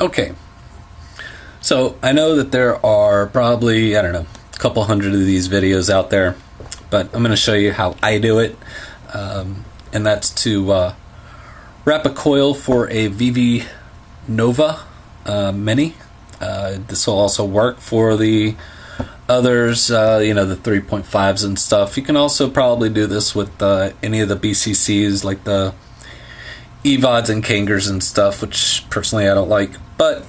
Okay, so I know that there are probably, I don't know, a couple hundred of these videos out there, but I'm going to show you how I do it, and that's to wrap a coil for a Vivi Nova Mini. This will also work for the others, the 3.5s and stuff. You can also probably do this with any of the BCCs, like the EVODs and Kangers and stuff, which personally I don't like. But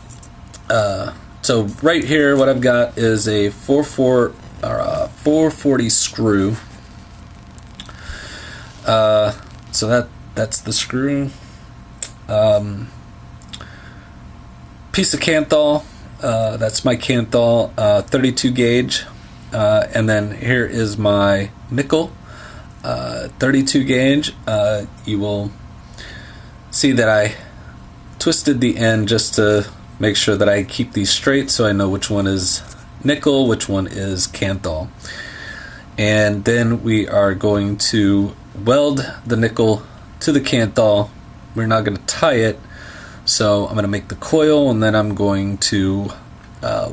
so right here, what I've got is a 440 screw. So that's the screw. Piece of Kanthal. That's my Kanthal 32 gauge. And then here is my nickel 32 gauge. You will see that I twisted the end just to make sure that I keep these straight, so I know which one is nickel, which one is Kanthal. And then we are going to weld the nickel to the Kanthal. We're not going to tie it, so I'm going to make the coil, and then I'm going to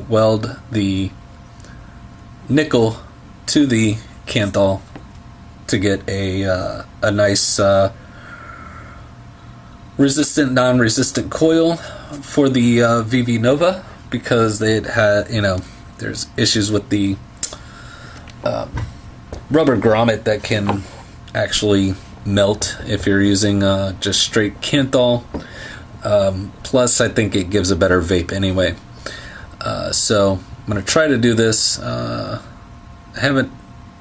weld the nickel to the Kanthal to get a nice resistant, non-resistant coil for the Vivi Nova, because they had, there's issues with the rubber grommet that can actually melt if you're using just straight Kanthal. Plus, I think it gives a better vape anyway. So I'm going to try to do this.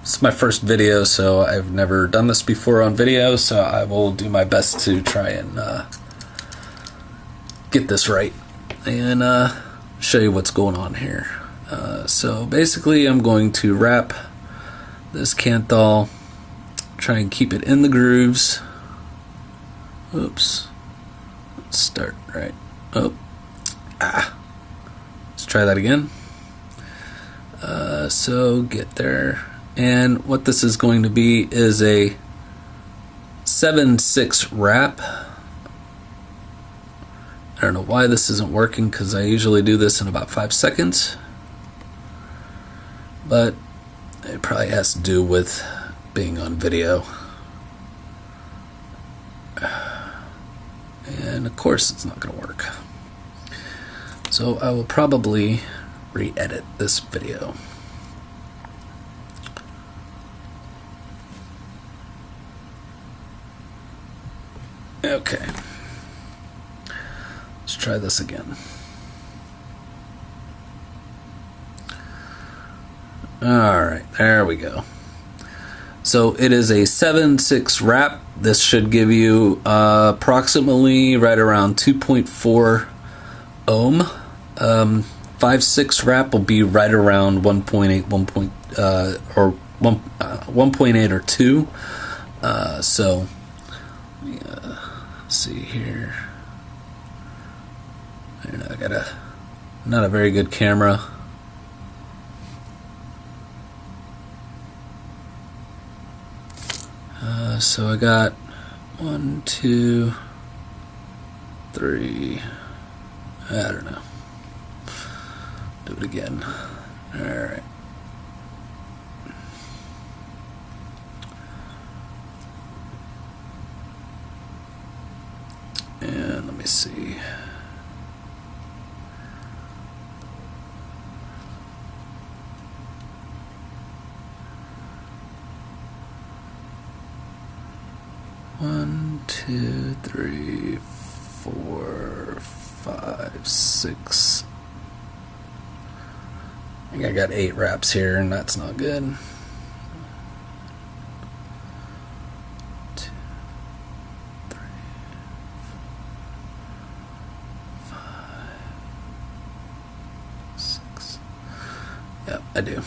It's my first video, so I've never done this before on video, so I will do my best to try and get this right and show you what's going on here. So basically, I'm going to wrap this Kanthal, try and keep it in the grooves. Oops. Let's start right. Let's try that again. So get there. And what this is going to be is a 7/6 wrap. I don't know why this isn't working, because I usually do this in about 5 seconds. But it probably has to do with being on video. And of course it's not going to work. So I will probably re-edit this video. Okay. Let's try this again. Alright, there we go. So it is a 7/6 wrap. This should give you approximately right around 2.4 ohm. 5/6 wrap will be right around 1.8, 1.8 or 2. So let's see here. I don't know, I got not a very good camera. So I got 1, 2, 3. I don't know. Do it again. Alright. And let me see. One, 2, 3, 4, 5, 6. I think I got 8 wraps here, and that's not good. 2, 3, 4, 5, 6. Yep, I do.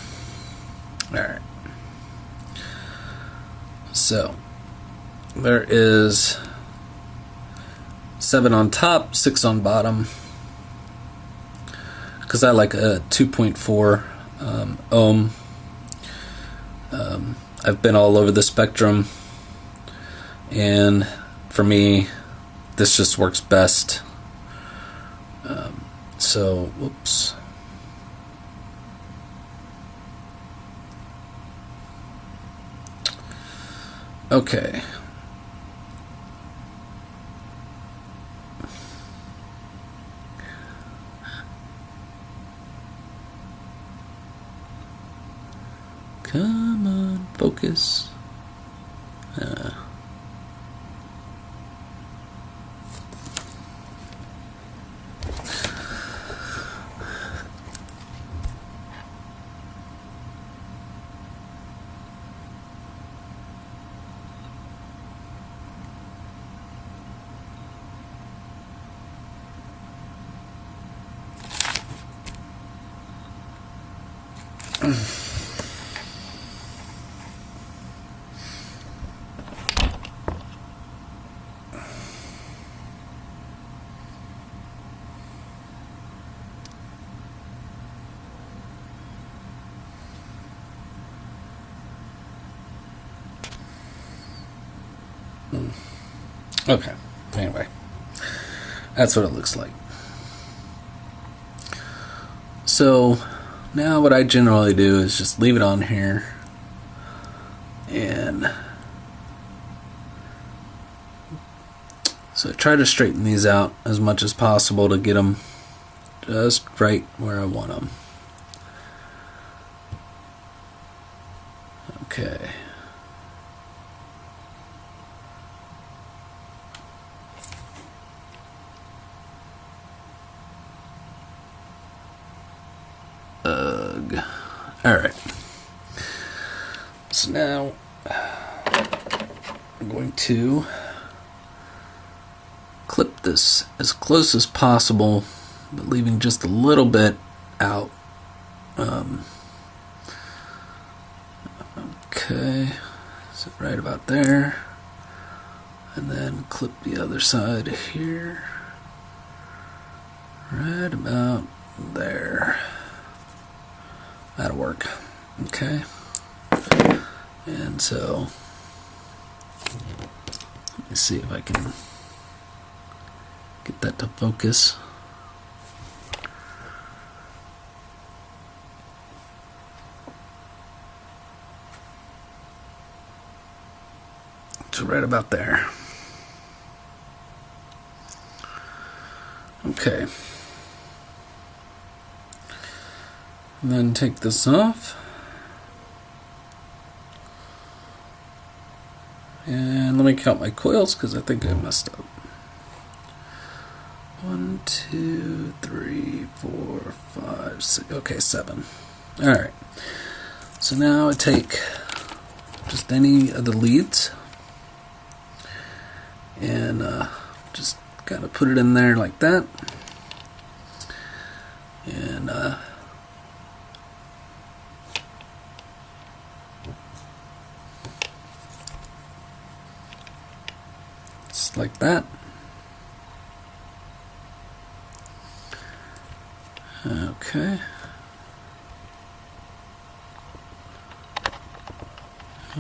Alright. So there is 7 on top, 6 on bottom, because I like a 2.4 ohm. I've been all over the spectrum, and for me this just works best. So, whoops. Okay. Come on, focus. Okay, anyway, that's what it looks like. So now what I generally do is just leave it on here, and so I try to straighten these out as much as possible to get them just right where I want them. Okay. Alright. So now I'm going to clip this as close as possible, but leaving just a little bit out. Okay, so right about there, and then clip the other side here, right about there. That'll work. Okay, and so let me see if I can get that to focus. So right about there. Okay. And then take this off. And let me count my coils because I think I messed up. 1, 2, 3, 4, 5, 6. Okay, 7. Alright. So now I take just any of the leads and just kind of put it in there like that. And just like that. Okay.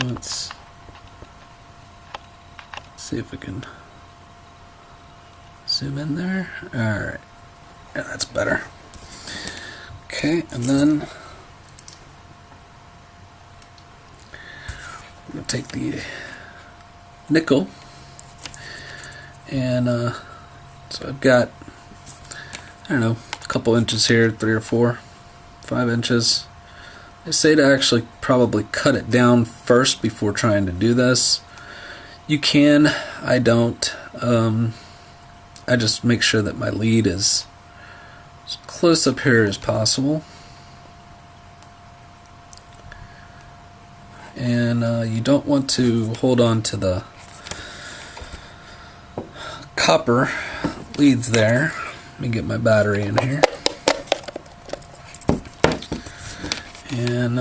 Let's see if we can zoom in there. Alright. Yeah, that's better. Okay, and then I'm going to take the nickel, and so I've got, I don't know, a couple inches here, 3 or 4, 5 inches. I say to actually probably cut it down first before trying to do this. You can, I don't. I just make sure that my lead is as close up here as possible. And you don't want to hold on to the copper leads there. Let me get my battery in here. And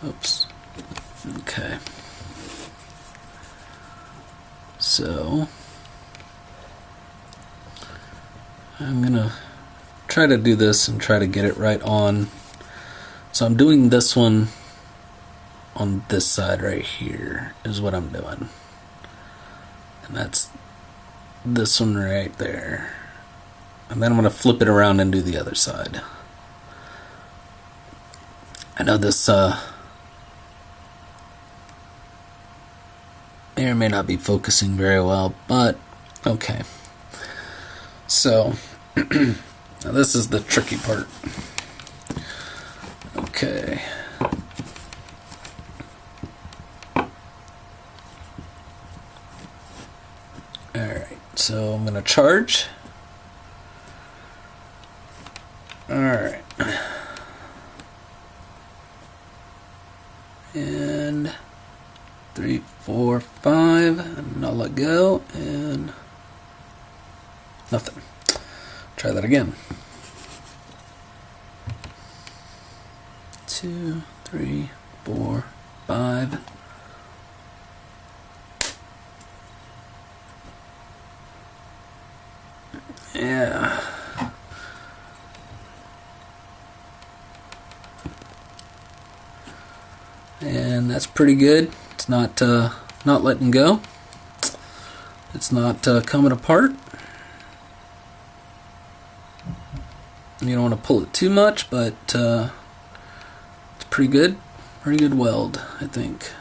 oops. Okay. So I'm gonna try to do this and try to get it right on. So I'm doing this one on this side right here is what I'm doing. And that's this one right there. And then I'm going to flip it around and do the other side. I know this may or may not be focusing very well, but okay. So, now this is the tricky part. Okay. Alright, so I'm going to charge. Alright. And 3, 4, 5, and I'll let go, and nothing. Try that again. 2, 3, 4, 5. Yeah. And that's pretty good. It's not letting go. It's not coming apart. You don't want to pull it too much, but it's pretty good. Pretty good weld, I think.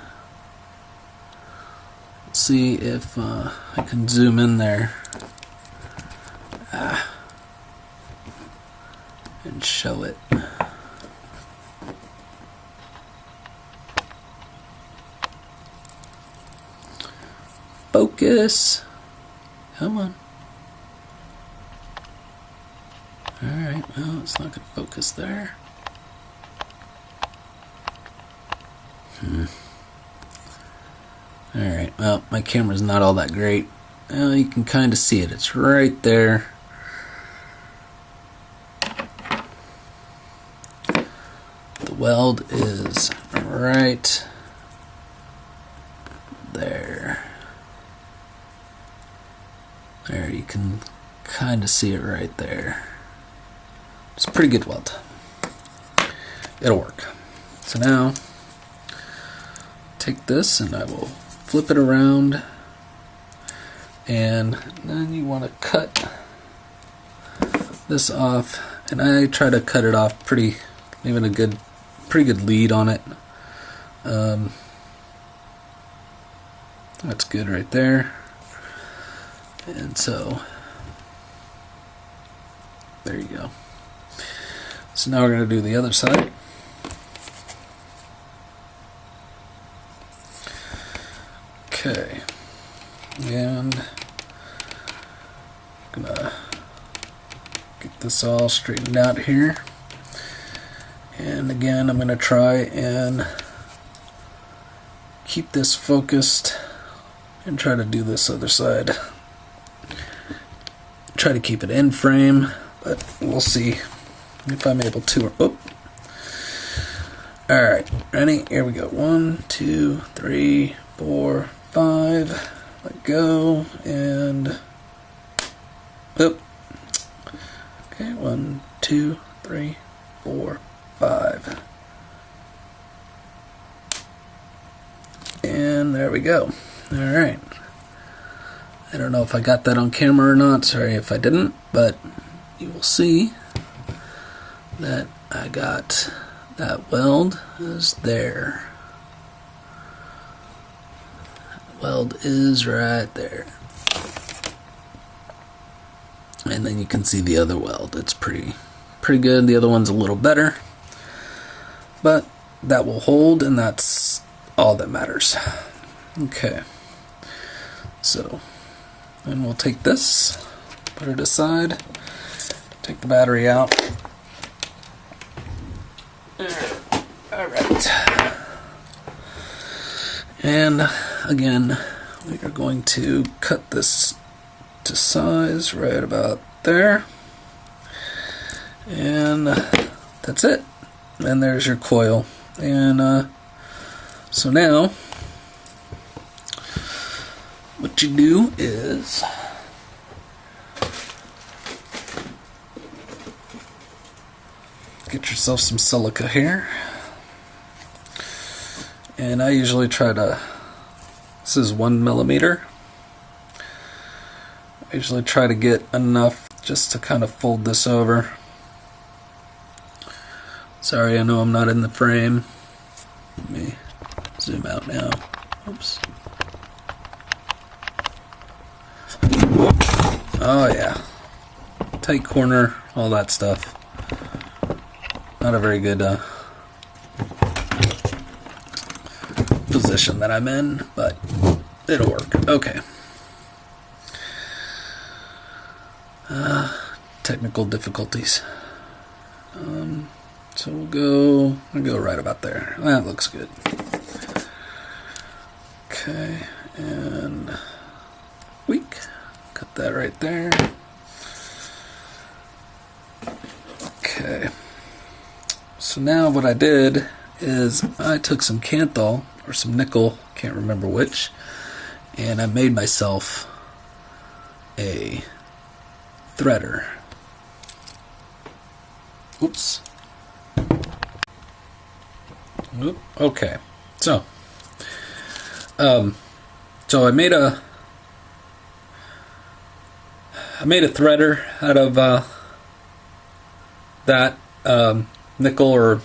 Let's see if I can zoom in there. And show it. Focus. Come on. Alright, well, it's not going to focus there. Alright, well, my camera's not all that great. Well, you can kind of see it. It's right there. The weld is right there. There, you can kind of see it right there. It's a pretty good weld. It'll work. So now, take this and I will flip it around, and then you want to cut this off, and I try to cut it off pretty, leaving a pretty good lead on it. That's good right there. And so, there you go. So now we're going to do the other side. Okay. And I'm going to get this all straightened out here. And again, I'm going to try and keep this focused and try to do this other side. Try to keep it in frame, but we'll see if I'm able to. Oh. Alright, ready? Here we go. 1, 2, 3, 4, 5. Let go, and oh. Okay, 1, 2, 3, 4, 5. And there we go. Alright. I don't know if I got that on camera or not. Sorry if I didn't, but you will see that I got that weld is there. Weld is right there. And then you can see the other weld. It's pretty good. The other one's a little better, but that will hold, and that's all that matters. Okay. So, then we'll take this, put it aside, take the battery out. Alright. And again, we are going to cut this to size right about there. And that's it. And there's your coil. And so now, what you do is get yourself some silica here, And I usually try to, this is 1 millimeter. I usually try to get enough just to kind of fold this over. Sorry, I know I'm not in the frame. Let me zoom out now. Oops. Oh yeah. Tight corner, all that stuff. Not a very good position that I'm in, but it'll work. Okay. Technical difficulties. So we'll go right about there. That looks good. Okay, and weak. Cut that right there. Okay. So now what I did is I took some Kanthal or some nickel, can't remember which, and I made myself a threader. Oops. Oop. Okay. So I made a threader out of that nickel or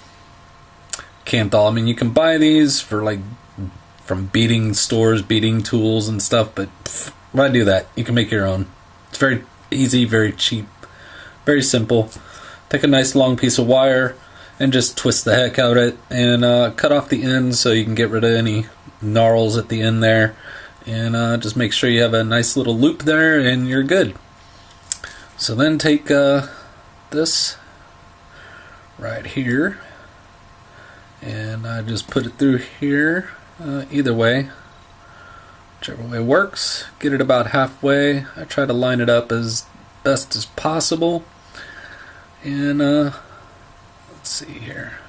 Kanthal. I mean, you can buy these for like from beading stores, beading tools and stuff, but why do that? You can make your own. It's very easy, very cheap, very simple. Take a nice long piece of wire and just twist the heck out of it and cut off the ends so you can get rid of any gnarls at the end there, and just make sure you have a nice little loop there and you're good. So then take this right here and I just put it through here, either way, whichever way works. Get it about halfway. I try to line it up as best as possible, and let's see here,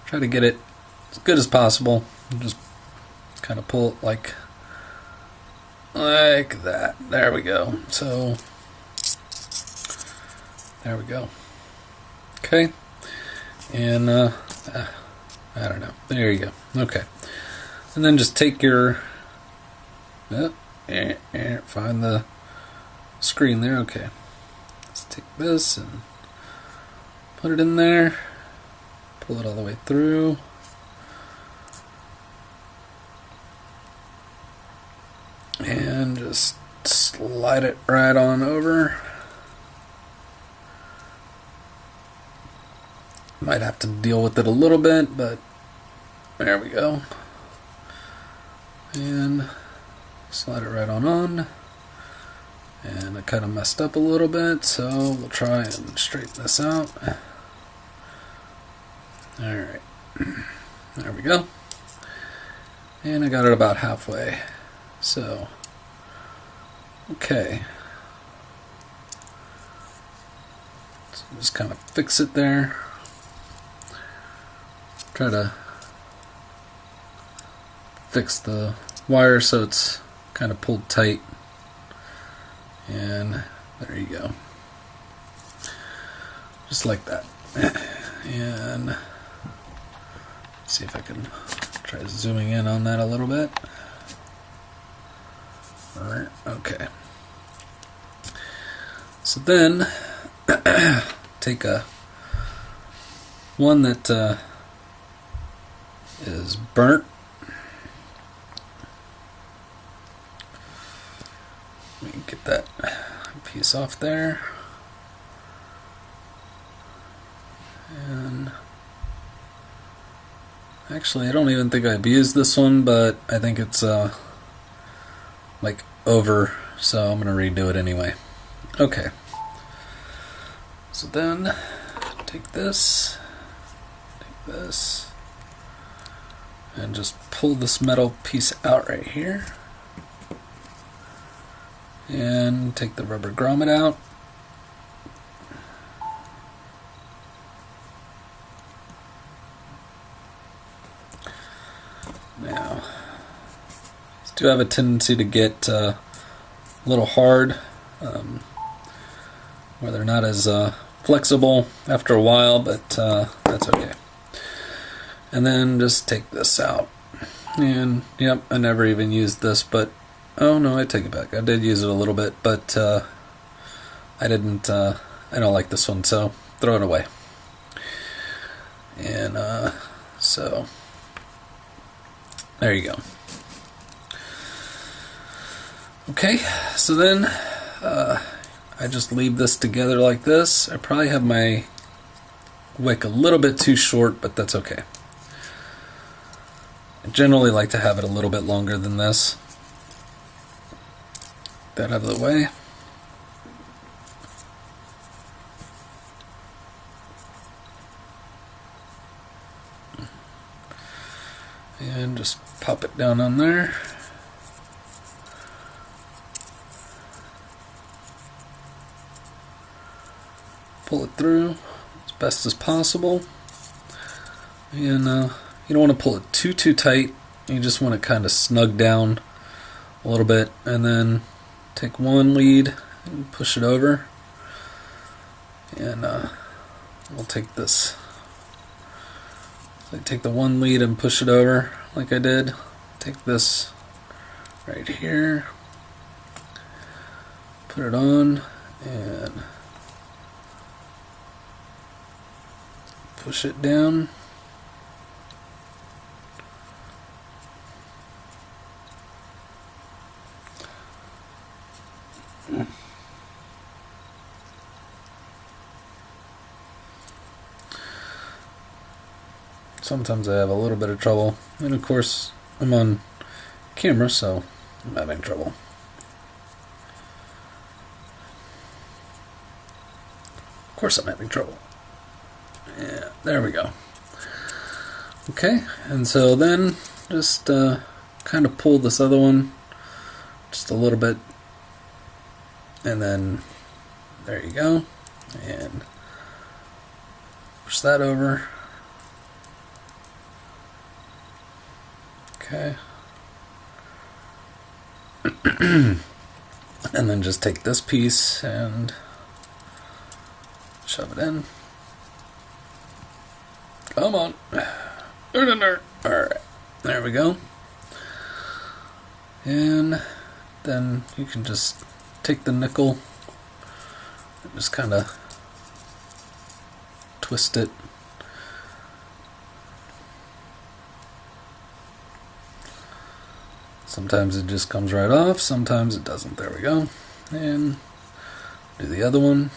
try to get it as good as possible. Just kind of pull it like that. There we go. So there we go. Okay, and I don't know. There you go. Okay, and then just take your find the screen there. Okay, let's take this and put it in there. Pull it all the way through. And just slide it right on over. Might have to deal with it a little bit, but there we go. And slide it right on. And I kind of messed up a little bit, so we'll try and straighten this out. Alright. There we go. And I got it about halfway. So, okay. So just kind of fix it there. Try to fix the wire so it's kind of pulled tight. And there you go. Just like that. And let's see if I can try zooming in on that a little bit. Alright, okay. So then take a one that is burnt. Let me get that piece off there. And actually, I don't even think I've used this one, but I think it's like over, so I'm going to redo it anyway. Okay. So then take this, and just pull this metal piece out right here. And take the rubber grommet out. Now, these do have a tendency to get a little hard, where they're not as flexible after a while, but that's okay. And then just take this out. And yep, I never even used this, but oh no, I take it back. I did use it a little bit, but I didn't. I don't like this one, so throw it away. And so there you go. Okay, so then I just leave this together like this. I probably have my wick a little bit too short, but that's okay. I generally like to have it a little bit longer than this. That out of the way. And just pop it down on there. Pull it through as best as possible. And you don't want to pull it too tight. You just want to kind of snug down a little bit, and then take one lead and push it over. And we'll take this. So I take the one lead and push it over like I did. Take this right here, put it on, and push it down. Sometimes I have a little bit of trouble, and of course I'm on camera, so I'm having trouble. Of course I'm having trouble. Yeah, there we go. Okay, and so then just kind of pull this other one just a little bit, and then there you go, and push that over. Okay. And then just take this piece and shove it in. Come on. Alright, there we go. And then you can just take the nickel and just kind of twist it. Sometimes it just comes right off, sometimes it doesn't. There we go. And do the other one.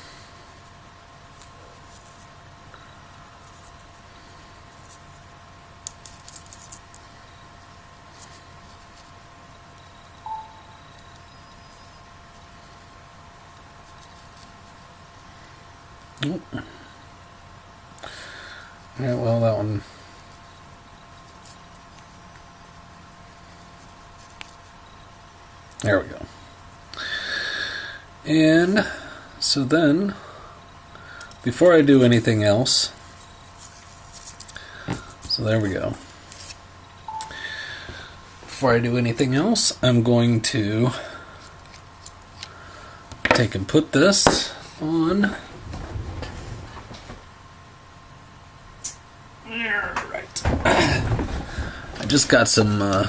Oh. Yeah, well, that one. There we go. And so then, before I do anything else, so there we go. Before I do anything else, I'm going to take and put this on. Right. I just got some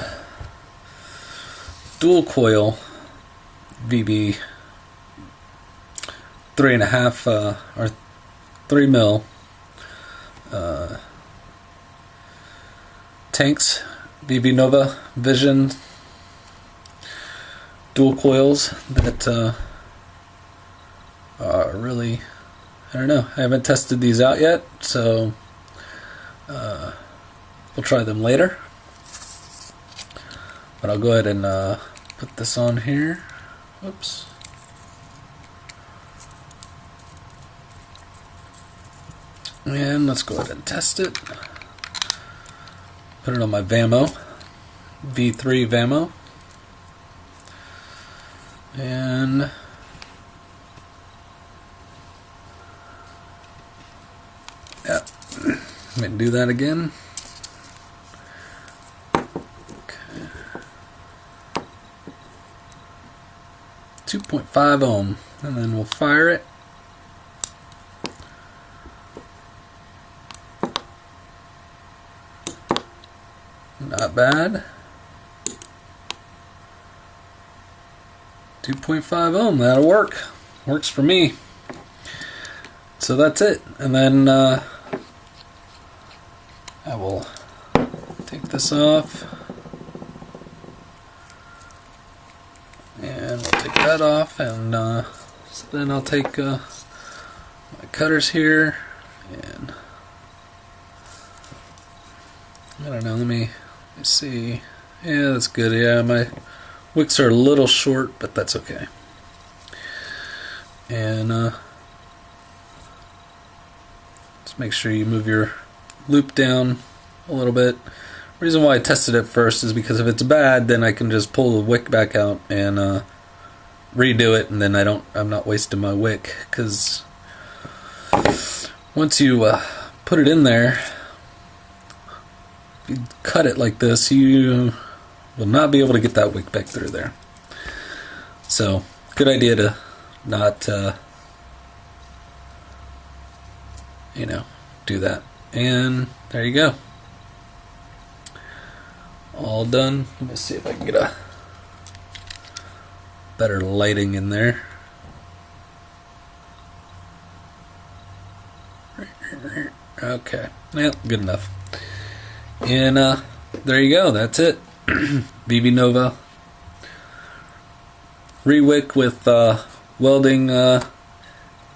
dual coil Vivi 3.5 or 3 mil tanks, Vivi Nova Vision dual coils that are really, I don't know, I haven't tested these out yet, so we'll try them later. But I'll go ahead and put this on here. Whoops. And let's go ahead and test it. Put it on my Vamo, V3 Vamo. And yeah, I'm going to do that again. 2.5 ohm, and then we'll fire it. not bad. 2.5 ohm, that'll work. Works for me. So that's it. And then I will take this off. And we'll take that off. And so then I'll take my cutters here. And I don't know, let me see. Yeah, that's good. Yeah, my wicks are a little short, but that's okay. And just make sure you move your loop down a little bit. The reason why I tested it first is because if it's bad, then I can just pull the wick back out and redo it, and then I'm not wasting my wick. Because once you put it in there, if you cut it like this, you will not be able to get that wick back through there. So, good idea to not, do that. And there you go. All done. Let me see if I can get a better lighting in there. Okay. Well, good enough. And there you go. That's it. Vivi Nova Rewick with welding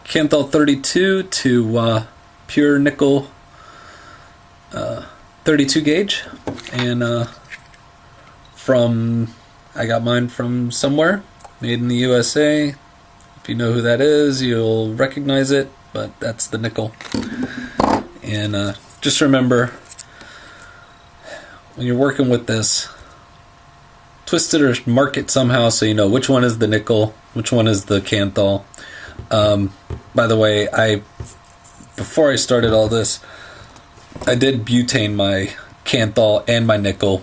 Kanthal 32 to pure nickel 32 gauge, and I got mine from somewhere, made in the USA. If you know who that is, you'll recognize it, but that's the nickel. And just remember, when you're working with this, twist it or mark it somehow so you know which one is the nickel, which one is the Kanthal. By the way, before I started all this, I did butane my Kanthal and my nickel.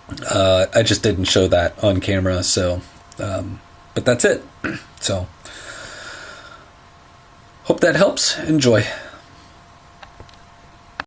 I just didn't show that on camera, so but that's it. So hope that helps. Enjoy.